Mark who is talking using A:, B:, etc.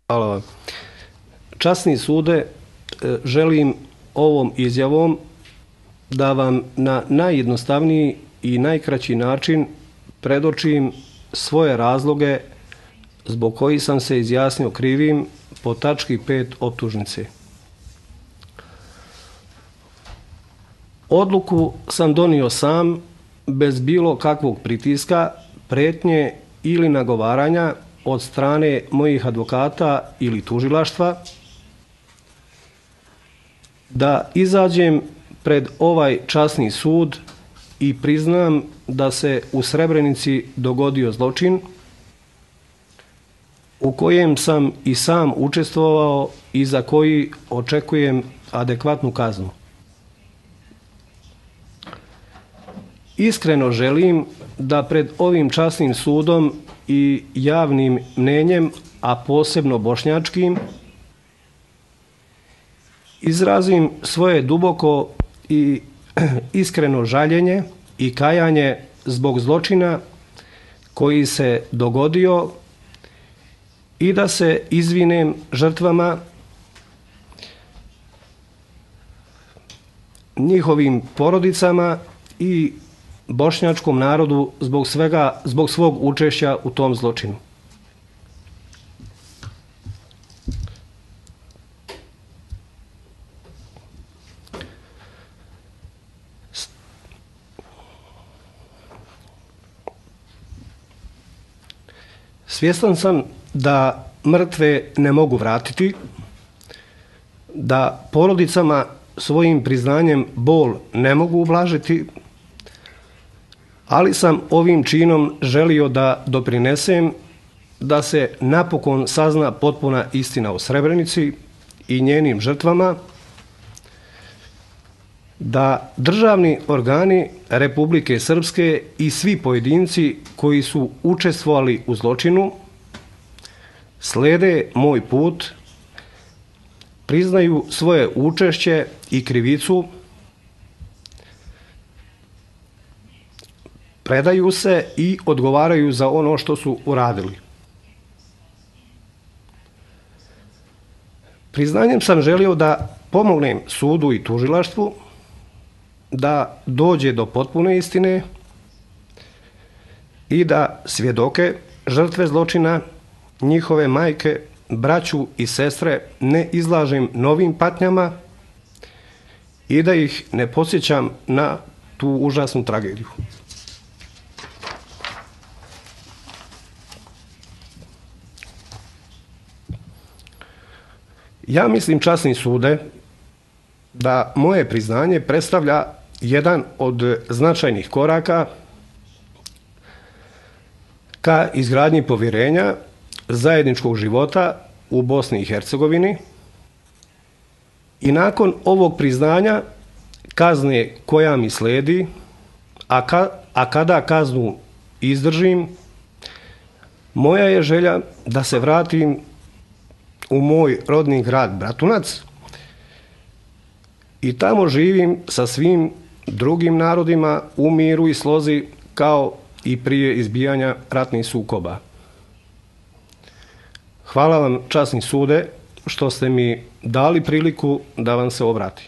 A: Hvala vam. Časni sude, želim ovom izjavom da vam na najjednostavniji i najkraći način predočim svoje razloge zbog kojih sam se izjasnio krivim po tački 5 optužnice. Odluku sam donio sam, bez bilo kakvog pritiska, pretnje ili nagovaranja od strane mojih advokata ili tužilaštva, da izađem pred ovaj časni sud i priznam da se u Srebrenici dogodio zločin u kojem sam i sam učestvovao i za koji očekujem adekvatnu kaznu. Iskreno želim da pred ovim časnim sudom i javnim mnenjem, a posebno bošnjačkim, izrazim svoje duboko i iskreno žaljenje i kajanje zbog zločina koji se dogodio i da se izvinem žrtvama, njihovim porodicama i bošnjačkom narodu zbog svog učešća u tom zločinu. Svjestan sam da mrtve ne mogu vratiti, da porodicama svojim priznanjem bol ne mogu ublažiti, ali sam ovim činom želio da doprinesem da se napokon sazna potpuna istina o Srebrenici i njenim žrtvama, da državni organi Republike Srpske i svi pojedinci koji su učestvovali u zločinu slede moj put, priznaju svoje učešće i krivicu, predaju se i odgovaraju za ono što su uradili. Priznanjem sam želio da pomognem sudu i tužilaštvu da dođe do potpune istine i da svjedoke, žrtve zločina, njihove majke, braću i sestre ne izlažem novim patnjama i da ih ne podsjećam na tu užasnu tragediju. Ja mislim, časni sude, da moje priznanje predstavlja jedan od značajnih koraka ka izgradnji povjerenja zajedničkog života u Bosni i Hercegovini i nakon ovog priznanja kazne koja mi sledi, a kada kaznu izdržim, moja je želja da se vratim u moj rodni grad Bratunac i tamo živim sa svim drugim narodima u miru i slozi kao i prije izbijanja ratnih sukoba. Hvala vam, časni sude, što ste mi dali priliku da vam se obratim.